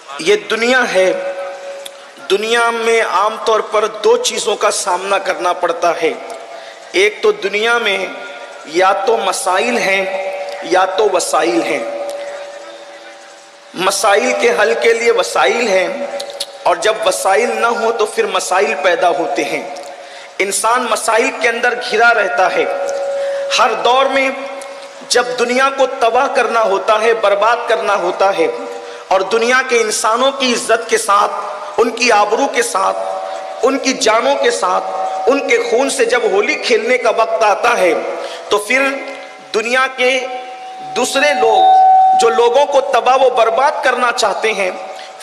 یہ دنیا ہے، دنیا میں عام طور پر دو چیزوں کا سامنا کرنا پڑتا ہے۔ ایک تو دنیا میں یا تو مسائل ہیں یا تو وسائل ہیں۔ مسائل کے حل کے لیے وسائل ہیں، اور جب وسائل نہ ہو تو پھر مسائل پیدا ہوتے ہیں۔ انسان مسائل کے اندر گھرا رہتا ہے۔ ہر دور میں جب دنیا کو تباہ کرنا ہوتا ہے، برباد کرنا ہوتا ہے، اور دنیا کے انسانوں کی عزت کے ساتھ، ان کی آبرو کے ساتھ، ان کی جانوں کے ساتھ، ان کے خون سے جب ہولی کھیلنے کا وقت آتا ہے، تو پھر دنیا کے دوسرے لوگ جو لوگوں کو تباہ و برباد کرنا چاہتے ہیں،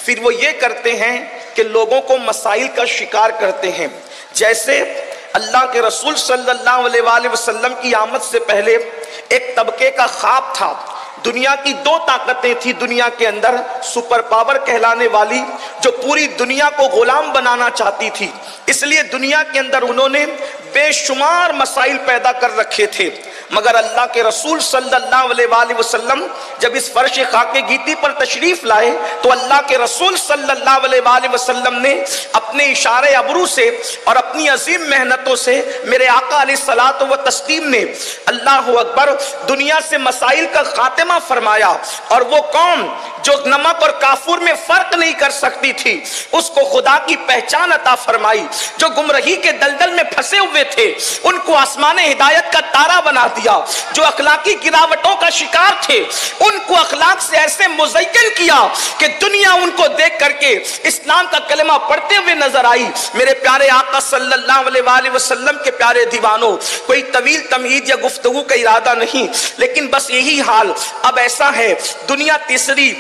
پھر وہ یہ کرتے ہیں کہ لوگوں کو مسائل کا شکار کرتے ہیں۔ جیسے اللہ کے رسول صلی اللہ علیہ وآلہ وسلم کی آمد سے پہلے ایک طبقے کا خواب تھا۔ دنیا کی دو طاقتیں تھی دنیا کے اندر، سپر پاور کہلانے والی، جو پوری دنیا کو غلام بنانا چاہتی تھی۔ اس لیے دنیا کے اندر انہوں نے بے شمار مسائل پیدا کر رکھے تھے، مگر اللہ کے رسول صلی اللہ علیہ وآلہ وسلم جب اس فرش خاک گیتی پر تشریف لائے تو اللہ کے رسول صلی اللہ علیہ وآلہ وسلم نے اپنے اشارے ابرو سے اور اپنی عظیم محنتوں سے میرے آقا علیہ الصلوۃ والتسلیم نے اللہ اکبر دنیا سے مسائل کا خاتمہ فرمایا، اور وہ قوم جو نمک اور کافور میں فرق نہیں کر سکتی تھی، اس کو خدا کی پہچان عطا فرمائی۔ جو گمراہی کے دلدل میں پھنسے ہوئے تھے، ان کو آسمان ہدایت کا تارا بنا دیا۔ جو اخلاقی گراوٹوں کا شکار تھے، ان کو اخلاق سے ایسے مزین کیا کہ دنیا ان کو دیکھ کر کے اسلام کا کلمہ پڑھتے ہوئے نظر آئی۔ میرے پیارے آقا صلی اللہ علیہ وآلہ وسلم کے پیارے دیوانوں، کوئی طویل تمہید یا گفتگو کا ارادہ نہیں، لیکن بس یہی حال اب ایسا ہے، دنیا تیسری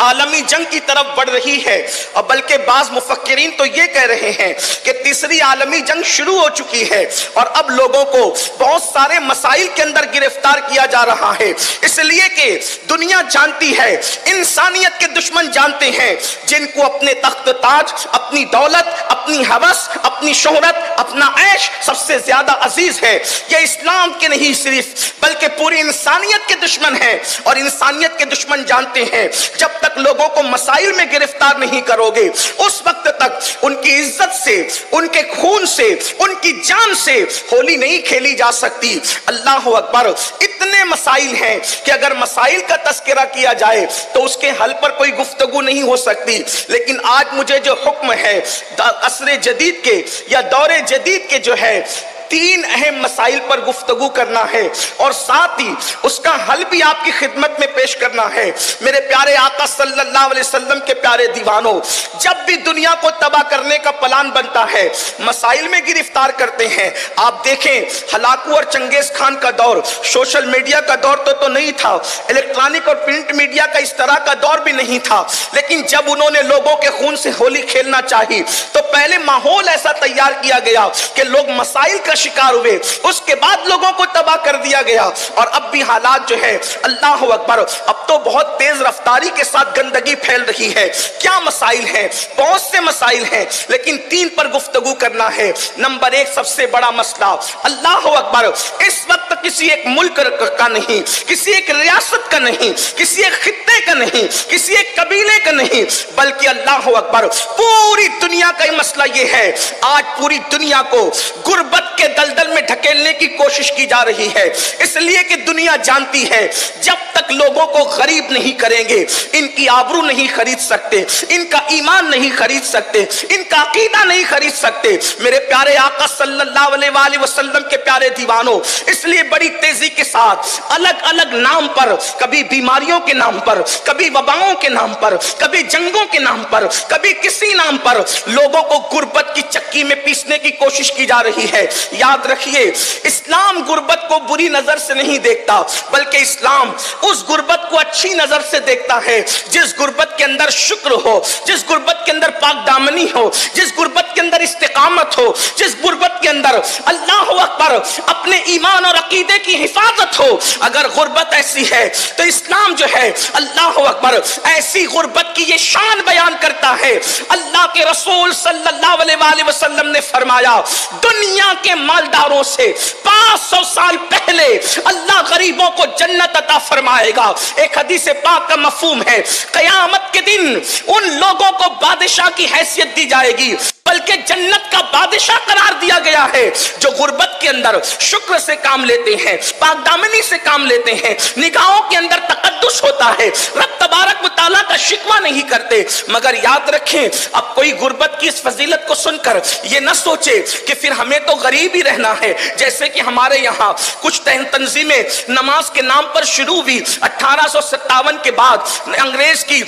عالمی جنگ کی طرف بڑھ رہی ہے، اور بلکہ بعض مفکرین تو یہ کہہ رہے ہیں کہ تیسری عالمی جنگ شروع ہو چکی ہے، اور اب لوگوں کو بہت سارے مسائل کے اندر گرفتار کیا جا رہا ہے، اس لیے کہ دنیا جانتی ہے، انسانیت کے دشمن جانتے ہیں، جن کو اپنے تخت تاج، اپنی دولت، اپنی ہوس، اپنی شہرت، اپنا عیش سب سے زیادہ عزیز ہے۔ یہ اسلام کے نہیں صرف بلکہ پوری انسانیت کے دشمن ہیں، اور انسانیت کے دشمن جانتے ہیں جب تک لوگوں کو مسائل میں گرفتار نہیں کرو گے، اس وقت تک ان کی عزت سے، ان کے خون سے، ان کی جان سے ہولی نہیں کھیلی جا سکتی۔ اللہ اکبر، اتنے مسائل ہیں کہ اگر مسائل کا تذکرہ کیا جائے تو اس کے حل پر کوئی گفتگو نہیں ہو سکتی، لیکن آج مجھے جو حکم ہے عصر جدید کے یا دور جدید کے جو ہے، تین اہم مسائل پر گفتگو کرنا ہے، اور ساتھ ہی اس کا حل بھی آپ کی خدمت میں پیش کرنا ہے۔ میرے پیارے آقا صلی اللہ علیہ وسلم کے پیارے دیوانوں، جب بھی دنیا کو تباہ کرنے کا پلان بنتا ہے، مسائل میں گرفتار کرتے ہیں۔ آپ دیکھیں، ہلاکو اور چنگیز خان کا دور سوشل میڈیا کا دور تو نہیں تھا، الیکٹرانک اور پرنٹ میڈیا کا اس طرح کا دور بھی نہیں تھا، لیکن جب انہوں نے لوگوں کے خون سے ہولی کھیلنا چاہی تو پہلے ماحول ایسا تیار کیا گیا کہ لوگ مسائل کا شکار ہوئے، اس کے بعد لوگوں کو تباہ کر دیا گیا، اور اب بھی حالات جو ہے، اللہ اکبر، اب تو بہت تیز رفتاری کے ساتھ گندگی پھیل رہی ہے۔ کیا مسائل ہیں؟ بہت سے مسائل ہیں، لیکن تین پر گفتگو کرنا ہے۔ نمبر ایک، سب سے بڑا مسئلہ، اللہ اکبر، اس وقت کسی ایک ملک کا نہیں، کسی ایک ریاست کا نہیں، کسی ایک خطے کا نہیں، کسی ایک قبیلے کا نہیں، بلکہ اللہ اکبر پوری دنیا کا یہ مسئلہ یہ ہے۔ آج پوری دنیا کو غربت کے دلدل میں ڈھکیلنے کی کوشش کی جا رہی ہے، اس لیے کہ دنیا جانتی ہے جب تک لوگوں کو غریب نہیں کریں گے، ان کی آبرو نہیں خرید سکتے، ان کا ایمان نہیں خرید سکتے، ان کا عقیدہ نہیں خرید سکتے۔ میرے پیارے آقا صلی اللہ علیہ وآلہ وسلم کے پیارے دیوانوں، اس لیے بڑی تیزی کے ساتھ الگ الگ نام پر، کبھی بیماریوں کے نام پر، کبھی وباؤں کے نام پر، کبھی جنگوں کے نام پر، کبھی کسی نام پر لوگوں کو غربت کی چکی میں پیسنے کی کوشش کی جا رہی ہے۔ یاد رکھیے، اسلام غربت کو بری نظر سے نہیں دیکھتا، بلکہ اسلام اس غربت کو اچھی نظر سے دیکھتا ہے جس غربت کے اندر شکر ہو، جس غربت کے اندر پاک دامنی ہو، جس غربت غربت کے اندر استقامت ہو، جس غربت کے اندر اللہ اکبر اپنے ایمان اور عقیدے کی حفاظت ہو، اگر غربت ایسی ہے تو اسلام جو ہے اللہ اکبر ایسی غربت کی یہ شان بیان کرتا ہے۔ اللہ کے رسول صلی اللہ علیہ وآلہ وسلم نے فرمایا دنیا کے مالداروں سے 500 سال پہلے اللہ غریبوں کو جنت عطا فرمائے گا۔ ایک حدیث پاک کا مفہوم ہے قیامت کے دن ان لوگوں کو بادشاہ کی حیثیت دی جائے گی، بلکہ جنت کا بادشاہ قرار دیا گیا ہے، جو غربت کے اندر شکر سے کام لیتے ہیں، پاک دامنی سے کام لیتے ہیں، نگاہوں کے اندر تقدس ہوتا ہے، رب تبارک و تعالیٰ کا شکوہ نہیں کرتے۔ مگر یاد رکھیں اب کوئی غربت کی اس فضیلت کو سن کر یہ نہ سوچے کہ پھر ہمیں تو غریب ہی رہنا ہے، جیسے کہ ہمارے یہاں کچھ تنظیمیں نماز کے نام پر شروع ہوئی 1857 کے بعد انگریز کی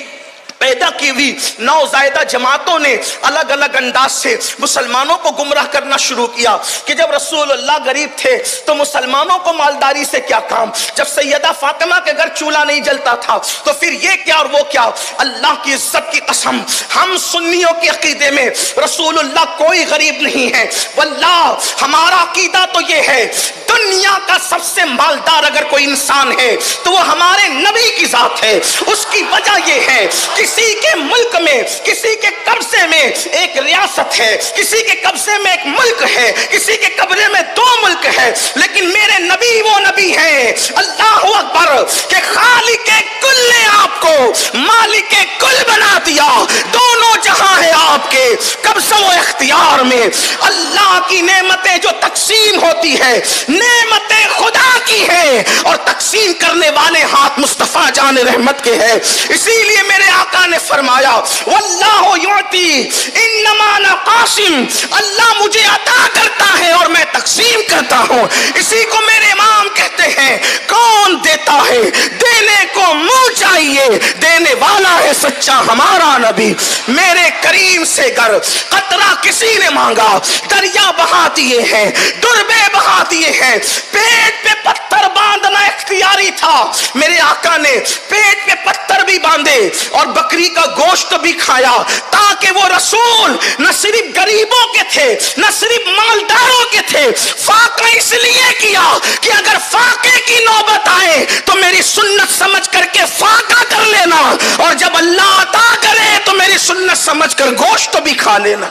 پیدا کی ہوئی نوزائیدہ جماعتوں نے الگ الگ انداز سے مسلمانوں کو گمراہ کرنا شروع کیا کہ جب رسول اللہ غریب تھے تو مسلمانوں کو مالداری سے کیا کام، جب سیدہ فاطمہ کے گھر چولہا نہیں جلتا تھا تو پھر یہ کیا اور وہ کیا۔ اللہ کی عزت کی قسم ہم سنیوں کے عقیدے میں رسول اللہ کوئی غریب نہیں ہے، واللہ ہمارا عقیدہ تو یہ ہے دنیا کا سب سے مالدار اگر کوئی انسان ہے تو وہ ہمارے نبی کی ذات ہے۔ اس کی وجہ یہ ہے کسی کے ملک میں، کسی کے قبضے میں ایک ریاست ہے، کسی کے قبضے میں ایک ملک ہے، کسی کے قبضے میں 2 ملک ہے، لیکن میرے نبی وہ نبی ہیں اللہ اکبر کہ خالق کل نے آپ کو مالک کل بنا دیا، دونوں جہاں ہیں آپ کے قبضہ و اختیار میں۔ اللہ کی نعمتیں جو تقسیم ہوتی ہے نعمتیں خدا کی ہے اور تقسیم کرنے والے ہاتھ مصطفیٰ جان رحمت کے ہیں۔ اسی لیے میرے آقا نے فرمایا واللہ یعطی انما انا قاسم، اللہ مجھے عطا کرتا ہے اور میں تقسیم کرتا ہوں۔ اسی کو میرے امام کہتے ہیں کون دیتا ہے دینے کو منہ چاہیے، دینے والا ہے سچا ہمارا نبی۔ میرے کریم سے گر قطرہ کسی نے مانگا دریا بہا دیے ہیں، دربے بہا دیے ہیں، پیٹ پہ پتھر باندھنا اختیاری تھا، میرے آقا نے پیٹ پہ پتھر بھی باندھے اور بکری کا گوشت بھی کھایا تاکہ وہ رسول نہ صرف غریبوں کے تھے نہ صرف مالداروں کے تھے۔ فاقہ اس لیے کیا کہ اگر فاقے کی نوبت آئے تو میری سنت سمجھ کر کے فاقہ کر لینا، اور جب اللہ عطا کرے تو میری سنت سمجھ کر گوشت بھی کھا لینا۔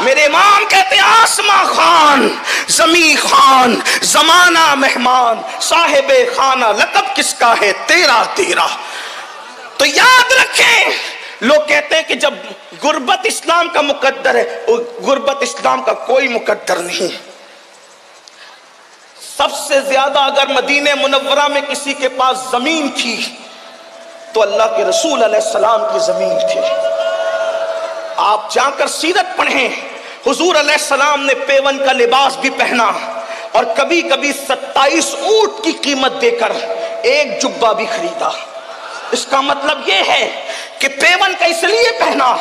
میرے امام کہتے ہیں آسمان خان زمین خان زمانہ مہمان صاحب خانہ لقب کس کا ہے تیرا تیرا۔ تو یاد رکھیں لوگ کہتے ہیں کہ جب غربت اسلام کا مقدر ہے، غربت اسلام کا کوئی مقدر نہیں۔ سب سے زیادہ اگر مدینہ منورہ میں کسی کے پاس زمین تھی تو اللہ کے رسول علیہ السلام کی زمین تھی۔ آپ جا کر سیرت پڑھیں، حضور علیہ السلام نے پیون کا لباس بھی پہنا اور کبھی کبھی 27 اونٹ کی قیمت دے کر ایک جبہ بھی خریدا۔ اس کا مطلب یہ ہے کہ پیون کا اس لیے پہنا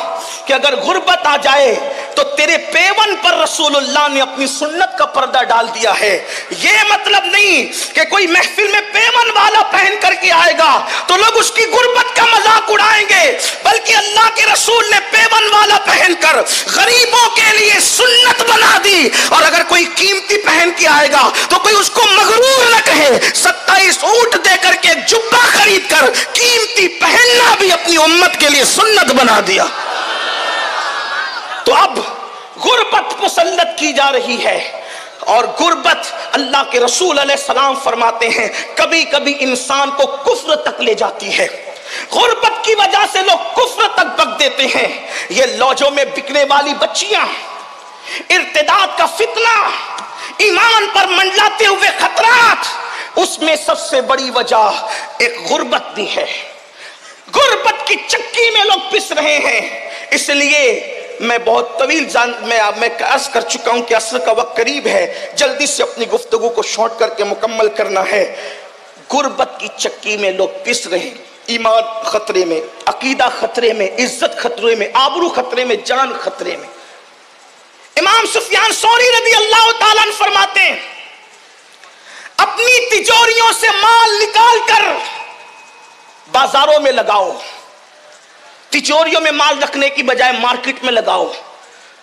کہ اگر غربت آ جائے تو تیرے پیون پر رسول اللہ نے اپنی سنت کا پردہ ڈال دیا ہے۔ یہ مطلب نہیں کہ کوئی محفل میں پیون والا پہن کر کے آئے گا تو لوگ اس کی غربت کا مذاق اڑائیں گے، بلکہ اللہ کے رسول نے پیون والا پہن کر غریبوں کے لیے سنت بنا دی، اور اگر کوئی قیمتی پہن کے آئے گا تو کوئی اس کو مغرور نہ کہے۔ 27 اونٹ دے کر کے جبہ خرید کر قیمتی پہننا بھی اپنی امت کے لیے سنت بنا دیا۔ تو اب غربت مسلط کی جا رہی ہے، اور غربت اللہ کے رسول علیہ السلام فرماتے ہیں کبھی کبھی انسان کو کفر تک لے جاتی ہے۔ غربت کی وجہ سے لوگ کفر تک بک دیتے ہیں۔ یہ لوجوں میں بکنے والی بچیاں، ارتداد کا فتنہ، ایمان پر منڈلاتے ہوئے خطرات، اس میں سب سے بڑی وجہ ایک غربت بھی ہے۔ غربت کی چکی میں لوگ پس رہے ہیں۔ اس لیے میں بہت طویل میں عرض کر چکا ہوں کہ عصر کا وقت قریب ہے، جلدی سے اپنی گفتگو کو شارٹ کر کے مکمل کرنا ہے۔ غربت کی چکی میں لوگ پس رہے ہیں، ایمان خطرے میں، عقیدہ خطرے میں، عزت خطرے میں، آبرو خطرے میں، جان خطرے میں۔ امام سفیان ثوری رضی اللہ تعالیٰ عنہ فرماتے ہیں اپنی تجوریوں سے مال نکال کر بازاروں میں لگاؤ، تجوریوں میں مال رکھنے کی بجائے مارکیٹ میں لگاؤ،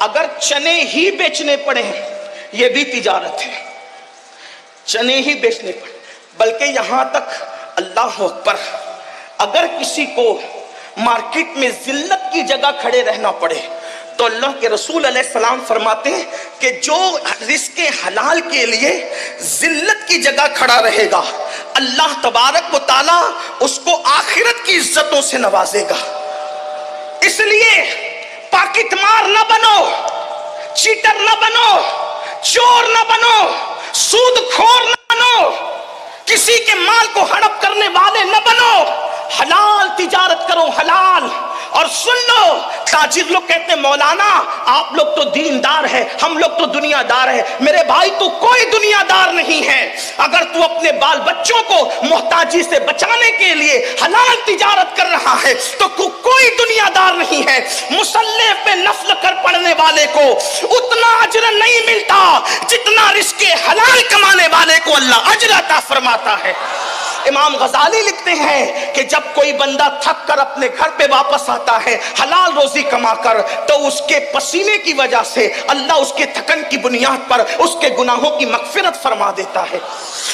اگر چنے ہی بیچنے پڑے یہ بھی تجارت ہے، چنے ہی بیچنے پڑے، بلکہ یہاں تک اللہ اکبر اگر کسی کو مارکیٹ میں ذلت کی جگہ کھڑے رہنا پڑے تو اللہ کے رسول علیہ السلام فرماتے ہیں کہ جو رزق حلال کے لیے ذلت کی جگہ کھڑا رہے گا اللہ تبارک و تعالی اس کو آخرت کی عزتوں سے نوازے گا۔ اس لیے پاکٹ مار نہ بنو، چیٹر نہ بنو، چور نہ بنو، سود خور نہ بنو، کسی کے مال کو ہڑپ کرنے والے نہ بنو، حلال تجارت کرو، حلال۔ اور سن لو، تاجر لوگ کہتے ہیں مولانا آپ لوگ تو دیندار ہے، ہم لوگ تو دنیا دار ہے۔ میرے بھائی تو کوئی دنیا دار نہیں ہے۔ اگر تو اپنے بال بچوں کو محتاجی سے بچانے کے لیے حلال تجارت کر رہا ہے تو کوئی دنیا دار نہیں ہے۔ مصلی پہ نفل کر پڑھنے والے کو اتنا اجر نہیں ملتا جتنا رزق حلال کمانے والے کو اللہ اجر عطا فرماتا ہے۔ امام غزالی لکھتے ہیں کہ جب کوئی بندہ تھک کر اپنے گھر پہ واپس آتا ہے حلال روزی کما کر تو اس کے پسینے کی وجہ سے اللہ اس کے تھکن کی بنیاد پر اس کے گناہوں کی مغفرت فرما دیتا ہے۔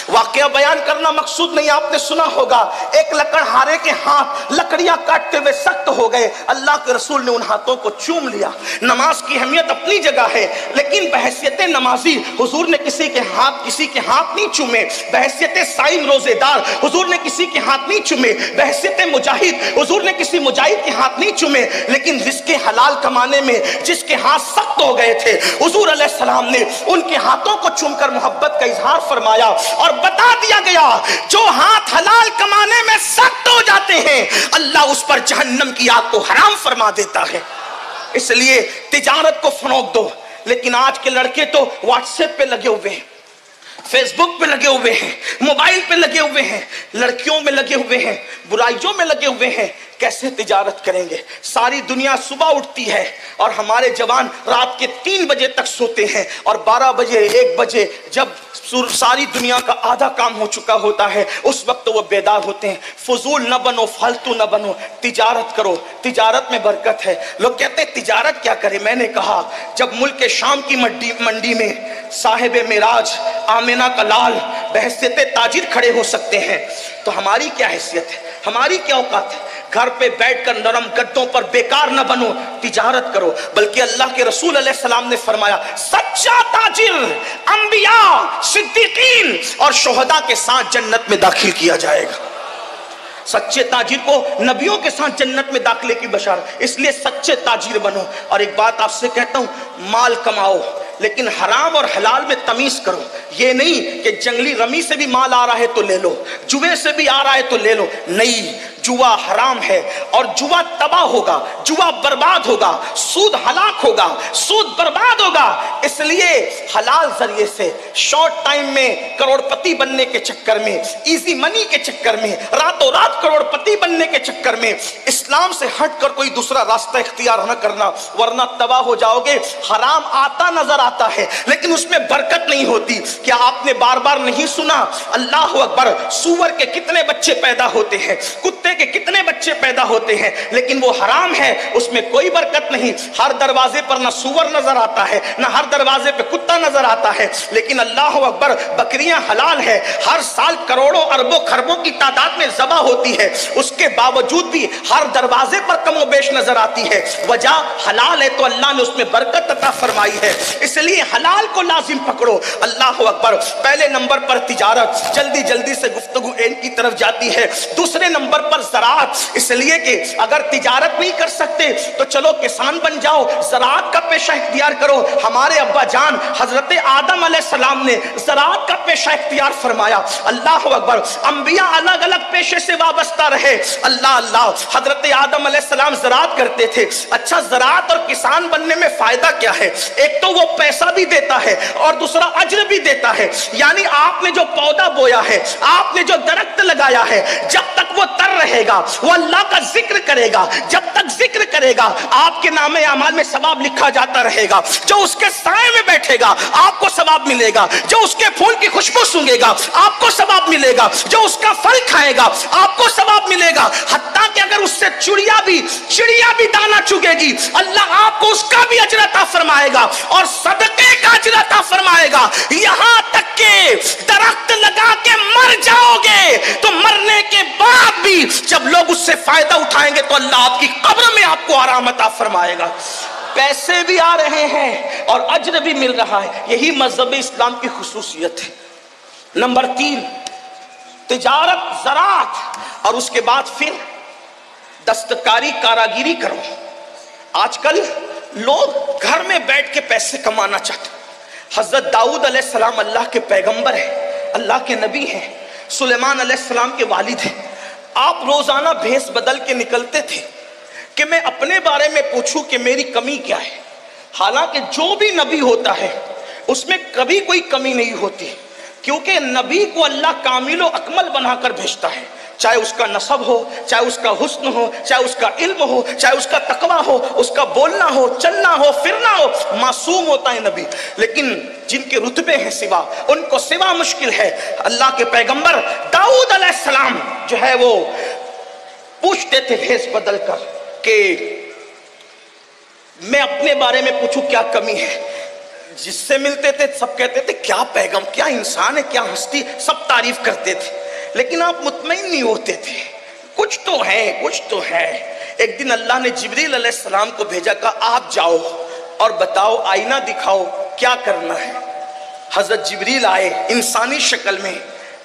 واقعہ بیان کرنا مقصود نہیں، آپ نے سنا ہوگا ایک لکڑہارے کے ہاتھ لکڑیاں کاٹتے ہوئے سخت ہو گئے، اللہ کے رسول نے ان ہاتھوں کو چوم لیا۔ نماز کی اہمیت اپنی جگہ ہے لیکن بحیثیت نمازی حضور نے کسی کے ہاتھ نہیں چومے، بحیثیت صائم روزے دار حضور نے کسی کے ہاتھ نہیں چومے، بحیثیت مجاہد حضور نے کسی مجاہد کے ہاتھ نہیں چومے، لیکن رزق حلال کمانے میں جس کے ہاتھ سخت ہو گئے تھے حضور علیہ السلام نے ان کے ہاتھوں کو چوم کر محبت کا اظہار فرمایا اور بتا دیا گیا جو ہاتھ حلال کمانے میں سخت ہو جاتے ہیں اللہ اس پر جہنم کی آگ کو حرام فرما دیتا ہے۔ اس لیے تجارت کو فروغ دو، لیکن آج کے لڑکے تو واٹس ایپ پہ لگے ہوئے ہیں، فیس بک پہ لگے ہوئے ہیں، موبائل پہ لگے ہوئے ہیں، لڑکیوں میں لگے ہوئے ہیں، برائیوں میں لگے ہوئے ہیں۔ کیسے تجارت کریں گے؟ ساری دنیا صبح اٹھتی ہے اور ہمارے جوان رات کے 3 بجے تک سوتے ہیں اور 12 بجے 1 بجے جب ساری دنیا کا آدھا کام ہو چکا ہوتا ہے اس وقت وہ بیدار ہوتے ہیں۔ فضول نہ بنو، فالتو نہ بنو، تجارت کرو، تجارت میں برکت ہے۔ لوگ کہتے ہیں تجارت کیا کرے؟ میں نے کہا جب ملک شام کی منڈی میں صاحب معراج آمنہ کا لال بحیثیت تاجر کھڑے ہو سکتے ہیں تو ہماری کیا حیثیت ہے، ہماری کیا اوقات ہے؟ گھر پہ بیٹھ کر نرم گدوں پر بیکار نہ بنو، تجارت کرو۔ بلکہ اللہ کے رسول علیہ السلام نے فرمایا سچا تاجر انبیاء، صدیقین اور شہداء کے ساتھ جنت میں داخل کیا جائے گا۔ سچے تاجر کو نبیوں کے ساتھ جنت میں داخلے کی بشارت، اس لیے سچے تاجر بنو۔ اور ایک بات آپ سے کہتا ہوں، مال کماؤ لیکن حرام اور حلال میں تمیز کرو۔ یہ نہیں کہ جنگلی رمی سے بھی مال آ رہا ہے تو لے لو، جوے سے بھی آ رہا ہے تو لے لو، نہیں، جوا حرام ہے اور جوا تباہ ہوگا، جوا برباد ہوگا، سود ہلاک ہوگا، سود برباد ہوگا۔ اس لیے حلال ذریعے سے شارٹ ٹائم میں کروڑ پتی بننے کے چکر میں، ایزی منی کے چکر میں، راتوں رات کروڑ پتی بننے کے چکر میں اسلام سے ہٹ کر کوئی دوسرا راستہ اختیار نہ کرنا، ورنہ تباہ ہو جاؤ گے۔ حرام آتا نظر آتا ہے لیکن اس میں برکت نہیں ہوتی۔ کیا آپ نے بار بار نہیں سنا اللہ اکبر، سور کے کتنے بچے پیدا ہوتے ہیں، کتے کے کتنے بچے پیدا ہوتے ہیں، لیکن وہ حرام ہے، اس میں کوئی برکت نہیں۔ ہر دروازے پر نہ سور نظر آتا ہے، نہ ہر دروازے پہ کتا نظر آتا ہے، لیکن اللہ اکبر بکریاں حلال ہے، ہر سال کروڑوں اربوں خربوں کی تعداد میں ذبح ہوتی ہے، اس کے باوجود بھی ہر دروازے پر کم و بیش نظر آتی ہے۔ وجہ حلال ہے تو اللہ نے اس میں برکت عطا فرمائی ہے، اس لیے حلال کو لازم پکڑو۔ اللہ اکبر، پہلے نمبر پر تجارت، جلدی سے گفتگو اینڈ کی طرف جاتی ہے۔ دوسرے نمبر پر زراعت، اس لیے کہ اگر تجارت نہیں کر سکتے تو چلو کسان بن جاؤ، زراعت کا پیشہ اختیار کرو۔ ہمارے ابا جان حضرت آدم علیہ السلام نے زراعت کا پیشہ اختیار فرمایا۔ اللہ اکبر، انبیاء الگ الگ پیشے سے وابستہ رہے۔ اللہ، حضرت آدم علیہ السلام زراعت کرتے تھے۔ اچھا، زراعت اور کسان بننے میں فائدہ کیا ہے؟ ایک تو وہ پیسہ بھی دیتا ہے اور دوسرا اجر بھی دیتا ہے، یعنی آپ نے جو پودا بویا ہے، آپ نے جو درخت لگایا ہے، جب تک وہ تر رہے گا وہ اللہ کا ذکر کرے گا، جب تک ذکر کرے گا آپ کے نام اعمال میں ثواب لکھا جاتا رہے گا. جو اس کے سائے میں بیٹھے گا آپ کو ثواب ملے گا. جو اس کے پھول کی خوشبو سونگے گا آپ کو ثواب ملے گا. جو اس کا پھل کھائے گا آپ کو ثواب ملے گا. حتیٰ کہ اگر اس سے چڑیا بھی دانا چگے گی اللہ آپ کو اس کا بھی اجر عطا فرمائے گا اور صدقے کا اجر عطا فرمائے گا. یہاں تک کہ درخت لگا کے مر جاؤ گے تو مرنے کے بعد بھی جب لوگ اس سے فائدہ اٹھائیں گے تو اللہ آپ کی قبر میں آپ کو آرام عطا فرمائے گا. پیسے بھی آ رہے ہیں اور اجر بھی مل رہا ہے. یہی مذہب اسلام کی خصوصیت ہے. نمبر 3 تجارت زراعت اور اس کے بعد پھر دستکاری کاراگیری کرو. آج کل لوگ گھر میں بیٹھ کے پیسے کمانا چاہتے ہیں. حضرت داؤد علیہ السلام اللہ کے پیغمبر ہیں, اللہ کے نبی ہیں, سلیمان علیہ السلام کے والد ہیں. آپ روزانہ بھیس بدل کے نکلتے تھے کہ میں اپنے بارے میں پوچھوں کہ میری کمی کیا ہے. حالانکہ جو بھی نبی ہوتا ہے اس میں کبھی کوئی کمی نہیں ہوتی, کیونکہ نبی کو اللہ کامل و اکمل بنا کر بھیجتا ہے. چاہے اس کا نسب ہو, چاہے اس کا حسن ہو, چاہے اس کا علم ہو, چاہے اس کا تقوی ہو, اس کا بولنا ہو, چلنا ہو, پھرنا ہو, معصوم ہوتا ہے نبی. لیکن جن کے رتبے ہیں سوا, ان کو سوا مشکل ہے. اللہ کے پیغمبر داؤد علیہ السلام جو ہے وہ پوچھتے تھے بھیس بدل کر کہ میں اپنے بارے میں پوچھوں کیا کمی ہے. جس سے ملتے تھے سب کہتے تھے کیا پیغام, کیا انسان ہے, کیا ہستی, سب تعریف کرتے تھے. لیکن آپ مطمئن نہیں ہوتے تھے, کچھ تو ہے, کچھ تو ہے. ایک دن اللہ نے جبریل علیہ السلام کو بھیجا, کہا آپ جاؤ اور بتاؤ, آئینہ دکھاؤ کیا کرنا ہے. حضرت جبریل آئے انسانی شکل میں,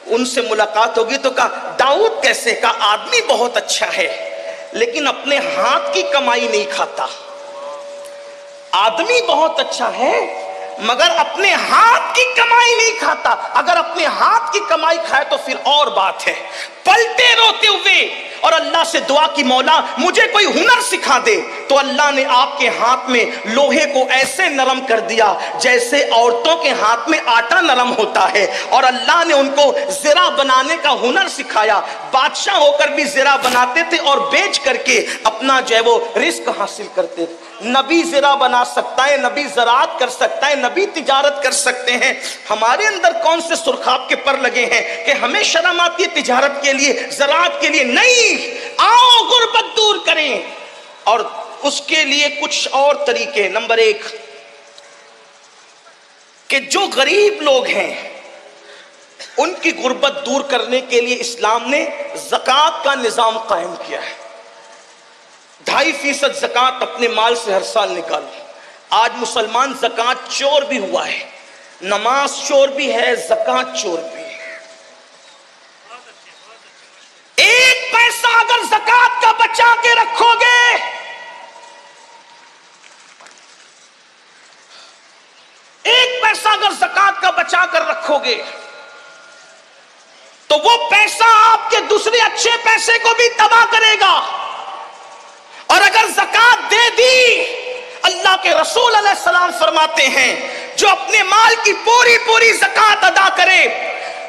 ان سے ملاقات ہوگی تو کہا داؤد کیسے؟ کہا آدمی بہت اچھا ہے لیکن اپنے ہاتھ کی کمائی نہیں کھاتا. آدمی بہت اچھا ہے مگر اپنے ہاتھ کی کمائی نہیں کھاتا. اگر اپنے ہاتھ کی کمائی کھائے تو پھر اور بات ہے. پلٹے روتے ہوئے اور اللہ سے دعا کی, مولا مجھے کوئی ہنر سکھا دے. تو اللہ نے آپ کے ہاتھ میں لوہے کو ایسے نرم کر دیا جیسے عورتوں کے ہاتھ میں آٹا نرم ہوتا ہے, اور اللہ نے ان کو زرہ بنانے کا ہنر سکھایا. بادشاہ ہو کر بھی زرہ بناتے تھے اور بیچ کر کے اپنا جو ہے وہ رزق حاصل کرتے تھے. نبی زرہ بنا سکتا ہے, نبی زراعت کر سکتا ہے, نبی تجارت کر سکتے ہیں. ہمارے اندر کون سے سرخاب کے پر لگے ہیں کہ ہمیں شرم آتی ہے تجارت کے لیے, زراعت کے لیے؟ نہیں, آؤ غربت دور کریں اور اس کے لیے کچھ اور طریقے. نمبر 1 کہ جو غریب لوگ ہیں ان کی غربت دور کرنے کے لیے اسلام نے زکوٰۃ کا نظام قائم کیا ہے. 2.5% زکوٰۃ اپنے مال سے ہر سال نکالو. آج مسلمان زکوٰۃ چور بھی ہوا ہے, نماز چور بھی ہے, زکوٰۃ چور بھی ہے. 1 پیسہ اگر زکوٰۃ کا بچا کے رکھو گے, 1 پیسہ اگر زکوٰۃ کا بچا کر رکھو گے تو وہ پیسہ آپ کے دوسرے اچھے پیسے کو بھی تباہ کرے گا. اور اگر زکوٰۃ دے دی, اللہ کے رسول علیہ السلام فرماتے ہیں جو اپنے مال کی پوری زکوٰۃ ادا کرے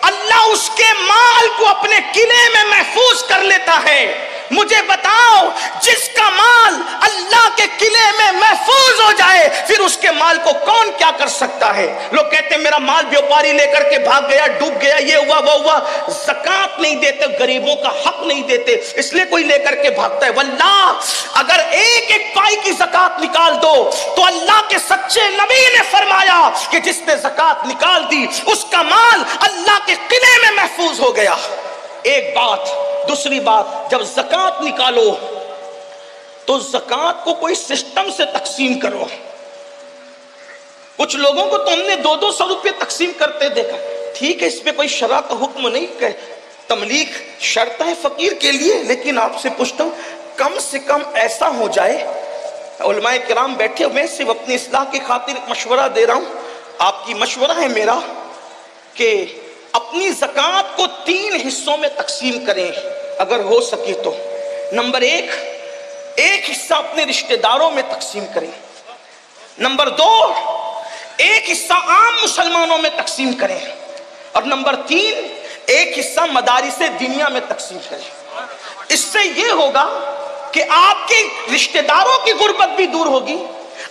اللہ اس کے مال کو اپنے قلعے میں محفوظ کر لیتا ہے. مجھے بتاؤ, جس کا مال اللہ کے قلعے میں محفوظ ہو جائے پھر اس کے مال کو کون کیا کر سکتا ہے؟ لوگ کہتے ہیں میرا مال بیوپاری لے کر کے بھاگ گیا, ڈوب گیا, یہ ہوا وہ ہوا. زکوٰۃ نہیں دیتے, غریبوں کا حق نہیں دیتے, اس لیے کوئی لے کر کے بھاگتا ہے. واللہ اگر 1 پائی کی زکوٰۃ نکال دو تو اللہ کے سچے نبی نے فرمایا کہ جس نے زکوٰۃ نکال دی اس کا مال اللہ کے قلعے میں محفوظ ہو گیا. ایک بات. دوسری بات, جب زکوٰۃ نکالو تو زکوٰۃ کو کوئی سسٹم سے تقسیم کرو. کچھ لوگوں کو تو ہم نے 200 روپے تقسیم کرتے دیکھا. ٹھیک ہے, اس پہ کوئی شرع کا حکم نہیں کہ تملیغ شرط ہے فقیر کے لیے, لیکن آپ سے پوچھتا ہوں کم سے کم ایسا ہو جائے. علماء کرام بیٹھے, میں صرف اپنی اصلاح کی خاطر مشورہ دے رہا ہوں, آپ کی مشورہ ہے میرا کہ اپنی زکوٰۃ کو 3 حصوں میں تقسیم کریں اگر ہو سکے تو. نمبر 1, 1 حصہ اپنے رشتہ داروں میں تقسیم کریں. نمبر 2, 1 حصہ عام مسلمانوں میں تقسیم کریں. اور نمبر 3, 1 حصہ مدارس دنیا میں تقسیم کریں. اس سے یہ ہوگا کہ آپ کے رشتہ داروں کی غربت بھی دور ہوگی،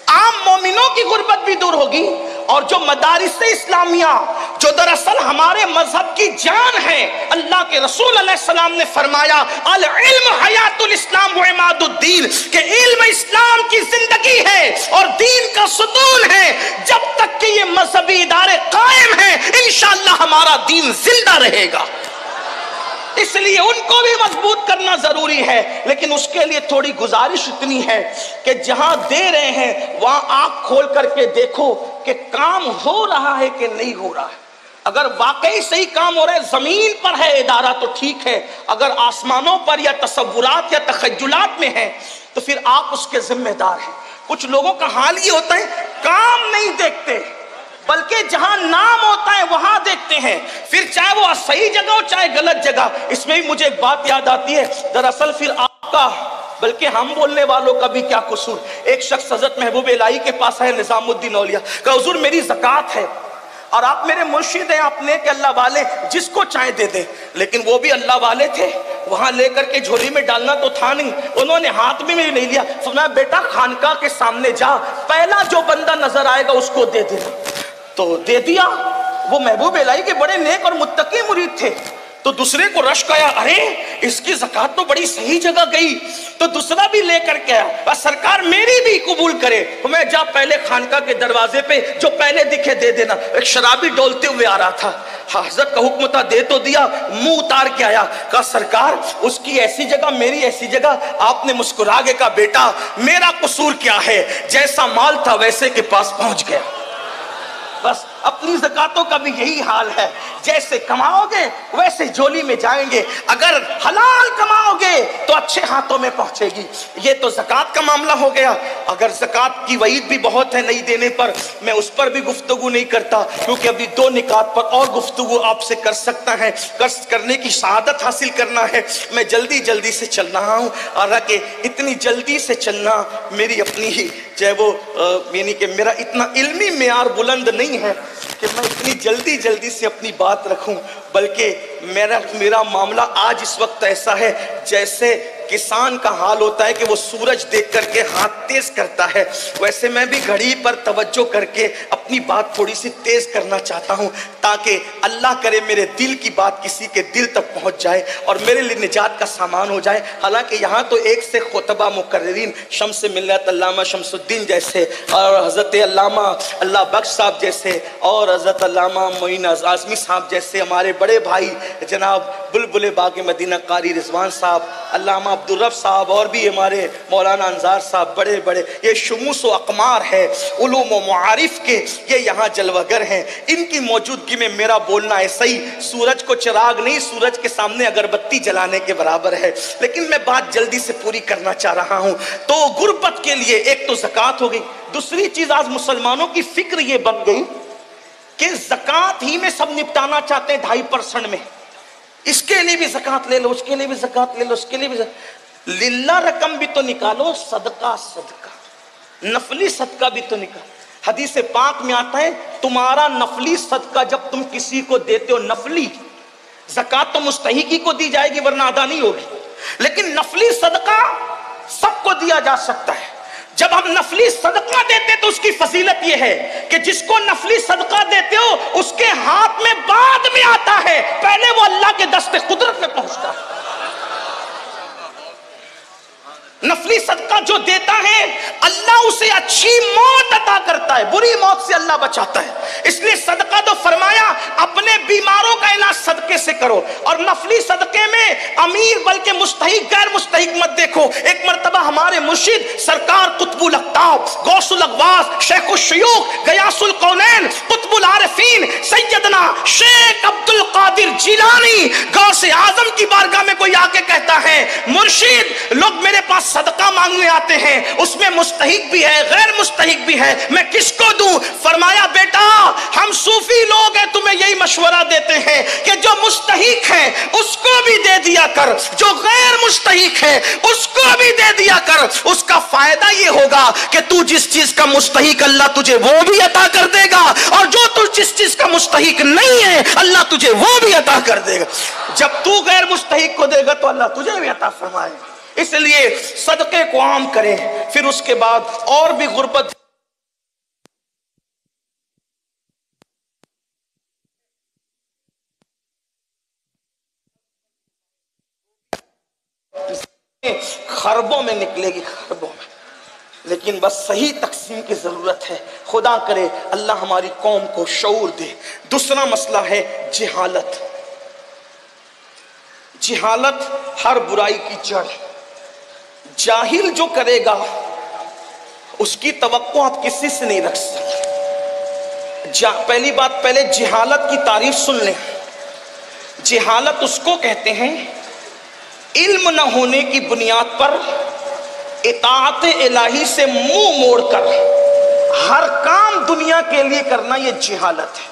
عام مومنوں کی غربت بھی دور ہوگی، اور جو مدارس اسلامیہ جو دراصل ہمارے مذہب کی جان ہے، اللہ کے رسول علیہ السلام نے فرمایا العلم حیات الاسلام و عماد الدین، کہ علم اسلام کی زندگی ہے اور دین کا ستون ہے۔ جب تک کہ یہ مذہبی ادارے قائم ہیں انشاءاللہ ہمارا دین زندہ رہے گا، اس لیے ان کو بھی مضبوط کرنا ضروری ہے۔ لیکن اس کے لیے تھوڑی گزارش اتنی ہے کہ جہاں دے رہے ہیں وہاں آنکھ کھول کر کے دیکھو کہ کام ہو رہا ہے کہ نہیں ہو رہا ہے۔ اگر واقعی صحیح کام ہو رہا ہے، زمین پر ہے ادارہ تو ٹھیک ہے، اگر آسمانوں پر یا تصورات یا تخیلات میں ہے تو پھر آپ اس کے ذمہ دار ہیں۔ کچھ لوگوں کا حال یہ ہوتا ہے کام نہیں دیکھتے بلکہ جہاں نام ہوتا ہے وہاں دیکھتے ہیں، پھر چاہے وہ صحیح جگہ ہو چاہے غلط جگہ۔ اس میں بھی مجھے ایک بات یاد آتی ہے، دراصل پھر آپ کا بلکہ ہم بولنے والوں کا بھی کیا قصور۔ ایک شخص حضرت محبوب الہی کے پاس ہے، نظام الدین اولیاء، کہ حضور میری زکوٰۃ ہے اور آپ میرے مرشد ہیں، آپ نیک اللہ والے، جس کو چاہے دے دیں۔ لیکن وہ بھی اللہ والے تھے، وہاں لے کر کے جھولی میں ڈالنا تو تھا نہیں، انہوں نے ہاتھ میں نہیں لیا۔ فرمایا بیٹا خانقاہ کے سامنے جا، پہلا جو بندہ نظر آئے گا اس کو دے دینا۔ تو دے دیا۔ وہ محبوب الہی کے بڑے نیک اور متقی مرید تھے، تو دوسرے کو رشک آیا، ارے اس کی زکوٰۃ تو بڑی صحیح جگہ گئی، تو دوسرا بھی لے کر کے آیا، سرکار میری بھی قبول کرے۔ میں جا پہلے خانقاہ کے دروازے پہ جو پہلے دکھے دے دینا۔ ایک شرابی ڈولتے ہوئے آ رہا تھا، حضرت کا حکم تھا، دے تو دیا، منہ اتار کے آیا، کہا سرکار اس کی ایسی جگہ میری ایسی جگہ۔ آپ نے مسکرا کے کہا بیٹا میرا قصور کیا ہے، جیسا مال تھا ویسے کے پاس پہنچ گیا۔ بس اپنی زکاتوں کا بھی یہی حال ہے، جیسے کماؤ گے ویسے جھولی میں جائیں گے، اگر حلال کماؤ گے تو اچھے ہاتھوں میں پہنچے گی۔ یہ تو زکات کا معاملہ ہو گیا۔ اگر زکات کی وعید بھی بہت ہے نہیں دینے پر، میں اس پر بھی گفتگو نہیں کرتا، کیونکہ ابھی دو نکات پر اور گفتگو آپ سے کر سکتا ہے، کرنے کی شہادت حاصل کرنا ہے۔ میں جلدی سے چل رہا ہوں، حالانکہ اتنی جلدی سے چلنا میری اپنی ہی چاہے وہ یعنی کہ میرا اتنا علمی معیار بلند نہیں ہے کہ میں اتنی جلدی سے اپنی بات رکھوں، بلکہ میرا معاملہ آج اس وقت ایسا ہے جیسے کسان کا حال ہوتا ہے کہ وہ سورج دیکھ کر کے ہاتھ تیز کرتا ہے، ویسے میں بھی گھڑی پر توجہ کر کے اپنی بات تھوڑی سی تیز کرنا چاہتا ہوں، تاکہ اللہ کرے میرے دل کی بات کسی کے دل تک پہنچ جائے اور میرے لیے نجات کا سامان ہو جائے۔ حالانکہ یہاں تو ایک سے خطبہ مقررین شمس ملت علامہ شمس الدین جیسے اور حضرت علامہ اللہ بخش صاحب جیسے اور حضرت علامہ معین اعظمی صاحب جیسے ہمارے بڑے بھائی جناب بلبل باغ مدینہ قاری رضوان صاحب، علامہ عبدالرب صاحب، اور بھی ہمارے مولانا انصار صاحب، بڑے بڑے یہ شموس و اقمار ہے علوم و معارف کے، یہ یہاں جلوگر ہیں۔ ان کی موجودگی میں میرا بولنا ایسا ہی سورج کو چراغ نہیں، سورج کے سامنے اگربتی جلانے کے برابر ہے، لیکن میں بات جلدی سے پوری کرنا چاہ رہا ہوں۔ تو غربت کے لیے ایک تو زکوٰۃ ہو گئی، دوسری چیز آج مسلمانوں کی فکر یہ بن گئی کہ زکوٰۃ ہی میں سب نپٹانا چاہتے ہیں 2.5% میں، اس کے لیے بھی زکوٰۃ لے لو، اس کے لیے بھی زکوٰۃ لے لو، اس کے لیے بھی للہ رقم بھی تو نکالو، صدقہ نفلی صدقہ بھی تو نکالو۔ حدیث پاک میں آتا ہے تمہارا نفلی صدقہ جب تم کسی کو دیتے ہو، نفلی زکوٰۃ تو مستحقی کو دی جائے گی ورنہ ادا نہیں ہوگی، لیکن نفلی صدقہ سب کو دیا جا سکتا ہے۔ جب ہم نفلی صدقہ دیتے تو اس کی فضیلت یہ ہے کہ جس کو نفلی صدقہ دیتے ہو اس کے ہاتھ میں بعد میں آتا ہے، پہلے وہ اللہ کے دست قدرت میں پہنچتا ہے۔ نفلی صدقہ جو دیتا ہے اللہ اسے اچھی موت عطا کرتا ہے، بری موت سے اللہ بچاتا ہے۔ اس لیے صدقہ تو فرمایا اپنے بیماروں کا علاج صدقے سے کرو، اور نفلی صدقے میں امیر بلکہ مستحق غیر مستحق مت دیکھو۔ ایک مرتبہ ہمارے مرشد سرکار قطب الاقطاب غوث الاغواث شیخ الشیوخ غیاث القونین قطب العارفین سیدنا شیخ عبد القادر جیلانی غوث اعظم کی بارگاہ میں کوئی آ کے کہتا ہے مرشد لوگ میرے پاس صدقہ مانگنے آتے ہیں، اس میں مستحق بھی ہے غیر مستحق بھی ہے، میں کس کو دوں؟ فرمایا بیٹا ہم صوفی لوگ ہیں تمہیں یہی مشورہ دیتے ہیں کہ جو مستحق ہے اس کو بھی دے دیا کر، جو غیر مستحق ہے اس کو بھی دے دیا کر۔ اس کا فائدہ یہ ہوگا کہ تو جس چیز کا مستحق اللہ تجھے وہ بھی عطا کر دے گا، اور جو تو جس چیز کا مستحق نہیں ہے اللہ تجھے وہ بھی عطا کر دے گا۔ جب تو غیر مستحق کو دے گا تو اللہ تجھے بھی عطا فرمائے گا۔ اس لیے صدقے کو عام کریں. پھر اس کے بعد اور بھی غربت خربوں میں نکلے گی، خربوں میں، لیکن بس صحیح تقسیم کی ضرورت ہے. خدا کرے اللہ ہماری قوم کو شعور دے. دوسرا مسئلہ ہے جہالت. جہالت ہر برائی کی جڑ. جاہل جو کرے گا اس کی توقع آپ کسی سے نہیں رکھ سکتے. پہلی بات، پہلے جہالت کی تعریف سن لیں. جہالت اس کو کہتے ہیں علم نہ ہونے کی بنیاد پر اطاعت الہی سے منہ موڑ کر ہر کام دنیا کے لیے کرنا، یہ جہالت ہے.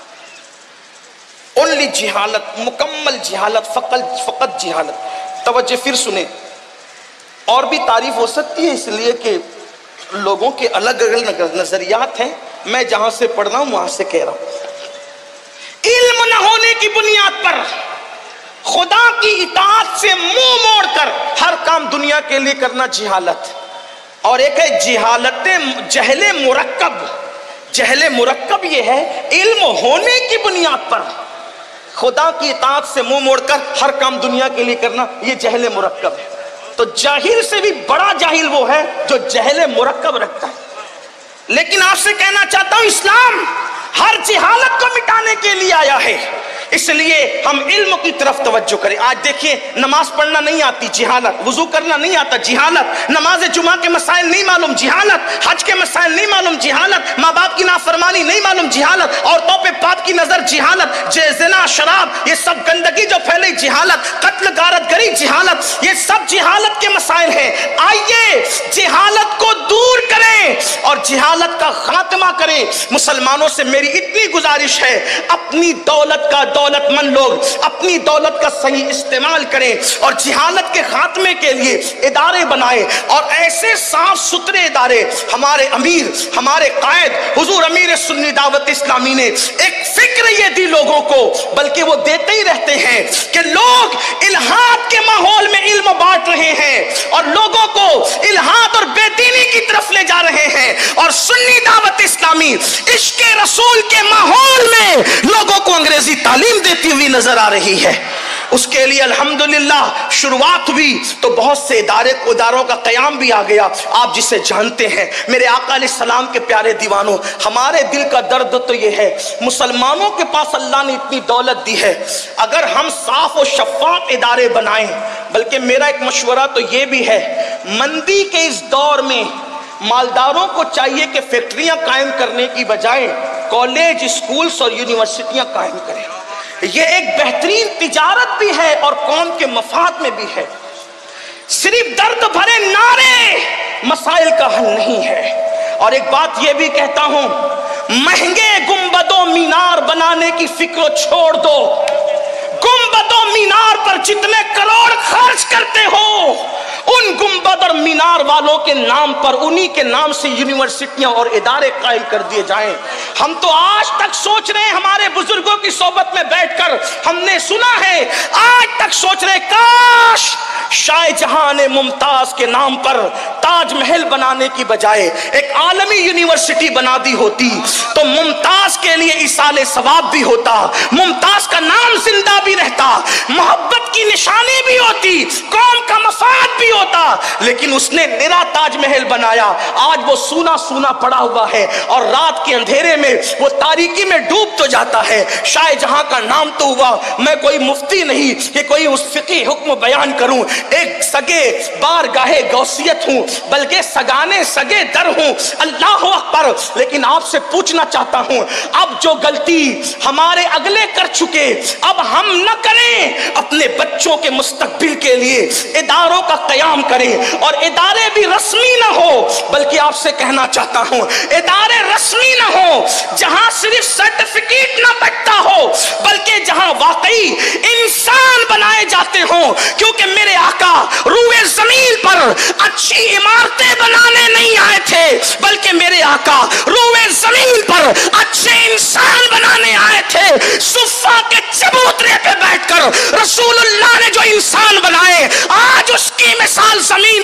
اونلی جہالت، مکمل جہالت، فقط جہالت. توجہ پھر سنیں. اور بھی تعریف ہو سکتی ہے، اس لیے کہ لوگوں کے الگ الگ نظریات ہیں. میں جہاں سے پڑھ رہا ہوں وہاں سے کہہ رہا ہوں. علم نہ ہونے کی بنیاد پر خدا کی اطاعت سے منہ موڑ کر ہر کام دنیا کے لیے کرنا جہالت. اور ایک ہے جہالت جہل مرکب. جہل مرکب یہ ہے علم ہونے کی بنیاد پر خدا کی اطاعت سے منہ موڑ کر ہر کام دنیا کے لیے کرنا، یہ جہل مرکب ہے. تو جاہل سے بھی بڑا جاہل وہ ہے جو جہل مرکب رکھتا ہے. لیکن آپ سے کہنا چاہتا ہوں اسلام ہر جہالت کو مٹانے کے لیے آیا ہے. اس لیے ہم علم کی طرف توجہ کریں. آج دیکھیے نماز پڑھنا نہیں آتی، جہالت. وضو کرنا نہیں آتا، جہالت. نماز جمعہ کے مسائل نہیں معلوم، جہالت. حج کے مسائل نہیں معلوم، جہالت. ماں باپ کی نافرمانی نہیں معلوم، جہالت. عورتوں پہ پاپ کی نظر، جہالت. زنا، شراب، یہ سب گندگی جو پھیلی، جہالت. قتل، غارت گری، جہالت. یہ سب جہالت کے مسائل ہیں. آئیے جہالت کو دور کریں اور جہالت کا خاتمہ کریں. مسلمانوں سے میری اتنی گزارش ہے، اپنی دولت کا، دولت مند لوگ اپنی دولت کا صحیح استعمال کریں اور جہالت کے خاتمے کے لیے ادارے بنائیں. اور ایسے صاف ستھرے ادارے، ہمارے امیر، ہمارے قائد حضور امیر سنی دعوت اسلامی نے ایک فکر یہ دی لوگوں کو، بلکہ وہ دیتے ہی رہتے ہیں کہ لوگ الہاد کے ماحول میں علم بانٹ رہے ہیں اور لوگوں کو الہاد اور بے دینی کی طرف لے جا رہے ہیں. اور سنی دعوت اسلامی عشق رسول کے ماحول میں لوگوں کو انگریزی تعلیم دیتی ہوئی نظر آ رہی ہے. اس کے لیے الحمدللہ شروعات ہوئی تو بہت سے اداروں کا قیام بھی آ گیا. آپ جسے جانتے ہیں میرے آقا علیہ السلام کے پیارے دیوانوں، ہمارے دل کا درد تو یہ ہے مسلمانوں کے پاس اللہ نے اتنی دولت دی ہے، اگر ہم صاف و شفاف ادارے بنائیں. بلکہ میرا ایک مشورہ تو یہ بھی ہے، مندی کے اس دور میں مالداروں کو چاہیے کہ فیکٹریاں قائم کرنے کی بجائے کالج، اسکولز اور یونیورسٹیاں قائم کریں. یہ ایک بہترین تجارت بھی ہے اور قوم کے مفاد میں بھی ہے. صرف درد بھرے نعرے مسائل کا حل نہیں ہے. اور ایک بات یہ بھی کہتا ہوں، مہنگے گنبدوں مینار بنانے کی فکر چھوڑ دو. گنبد و مینار پر جتنے کروڑ خرچ کرتے ہو، ان گنبد اور مینار والوں کے نام پر، انہی کے نام سے یونیورسٹیاں اور ادارے قائم کر دیے جائیں. ہم تو آج تک سوچ رہے ہیں، ہمارے بزرگوں کی صحبت میں بیٹھ کر ہم نے سنا ہے، آج تک سوچ رہے کاش شاہ جہان ممتاز کے نام پر تاج محل بنانے کی بجائے ایک عالمی یونیورسٹی بنا دی ہوتی تو ممتاز کے لیے ایصال ثواب بھی ہوتا، ممتاز کا نام زندہ بھی رہتا، محبت کی نشانی بھی ہوتی، قوم کا مفاد بھی ہوتا. لیکن اس نے نرا تاج محل بنایا، آج وہ سونا سونا پڑا ہوا ہے اور رات کے اندھیرے میں وہ تاریکی میں ڈوب تو جاتا ہے. شاہ جہاں کا نام تو ہوا. میں کوئی مفتی نہیں کہ کوئی اس فقہی حکم بیان کروں، ایک سگے بارگاہ غوثیت ہوں، بلکہ سگانے سگے در ہوں. اللہ اکبر. لیکن آپ سے پوچھنا چاہتا ہوں، اب جو غلطی ہمارے اگلے کر چکے اب ہم نہ کریں. اپنے بچوں کے مستقبل کے لیے اداروں کا قیام کریں، اور ادارے بھی رسمی نہ ہو، بلکہ آپ سے کہنا چاہتا ہوں ادارے رسمی نہ ہو جہاں صرف سرٹیفکیٹ نہ بٹتا ہو، بلکہ جہاں واقعی انسان بنائے جاتے ہوں. کیونکہ میرے آقا روئے زمین پر اچھی عمارتیں بنانے نہیں آئے تھے، بلکہ میرے آقا روئے زمین پر اچھے انسان بنانے آئے تھے. صفا کے چبوترے پہ بیٹھ کر رسول اللہ نے جو انسان بنائے، آج اس کی مثال زمین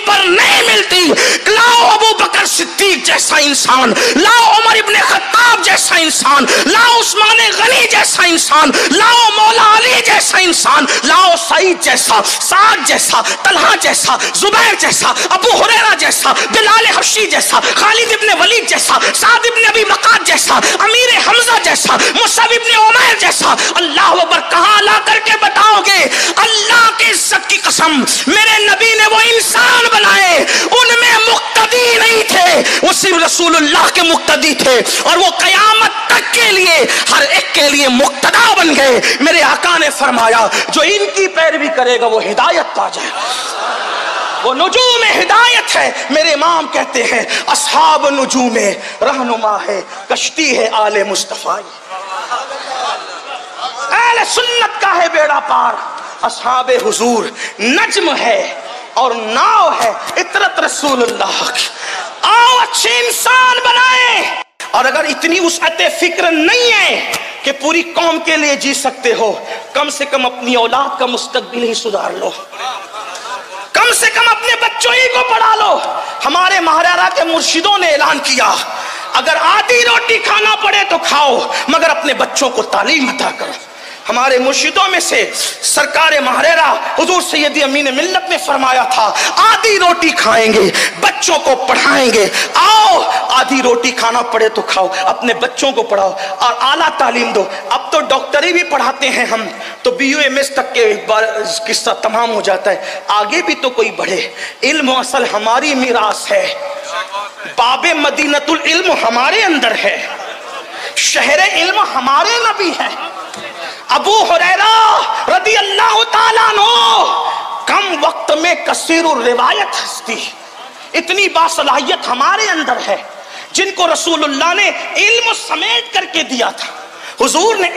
بیٹی، لاؤ ابو بکر صدیق جیسا انسان، لاؤ عمر ابن خطاب جیسا انسان، لاؤ عثمان غنی جیسا انسان، لاؤ مولا علی جیسا انسان، لاؤ سعید جیسا، سعد جیسا، طلحہ جیسا، زبیر جیسا، ابو ہریرہ جیسا، بلال حبشی جیسا، خالد ابن ولید جیسا، سعد ابن ابی وقاص جیسا، امیر حمزہ جیسا، مصعب ابن عمیر جیسا۔ اللہ اکبر، کہاں لا کر کے بتاؤ گے؟ اللہ کی عزت کی قسم، میرے نبی نے وہ انسان بنائے، ان میں مقتدی نہیں تھے، وہ صرف رسول اللہ کے مقتدی تھے، اور وہ قیامت تک کے لیے ہر ایک کے لیے مقتدا بن گئے۔ میرے آقا نے فرمایا جو ان کی پیروی کرے گا وہ ہدایت پا جائے، وہ نجوم ہدایت ہے۔ میرے امام کہتے ہیں اصحاب نجوم رہنما ہے، کشتی ہے آل مصطفیٰ، اہل سنت کا ہے بیڑا پار، اصحاب حضور نجم ہے اور ناؤ ہے اطرت رسول اللہ کی۔ آؤ اچھے انسان بنائیں، اور اگر اتنی وسعت فکر نہیں ہے کہ پوری قوم کے لیے جی سکتے ہو، کم سے کم اپنی اولاد کا مستقبل ہی سدھار لو، کم سے کم اپنے بچوں ہی کو پڑھا لو۔ ہمارے مہاراجا کے مرشدوں نے اعلان کیا اگر آدھی روٹی کھانا پڑے تو کھاؤ مگر اپنے بچوں کو تعلیم عطا کرو۔ ہمارے مرشدوں میں سے سرکار مہریرہ حضور سیدی امین ملت نے فرمایا تھا آدھی روٹی کھائیں گے بچوں کو پڑھائیں گے۔ آؤ آدھی روٹی کھانا پڑے تو کھاؤ، اپنے بچوں کو پڑھاؤ اور اعلیٰ تعلیم دو۔ اب تو ڈاکٹری بھی پڑھاتے ہیں ہم تو BUMS تک کے قصہ تمام ہو جاتا ہے، آگے بھی تو کوئی بڑھے۔ علم اصل ہماری میراث ہے، باب مدینۃ العلم ہمارے اندر ہے، شہر علم ہمارے نبی ہے۔ ابو ہریرہ رضی اللہ تعالیٰ عنہ کم وقت میں کثیر الروایت ہستی، اتنی باصلاحیت ہمارے اندر ہے، جن کو رسول اللہ نے علم سمیٹ کر کے دیا تھا۔ حضور نے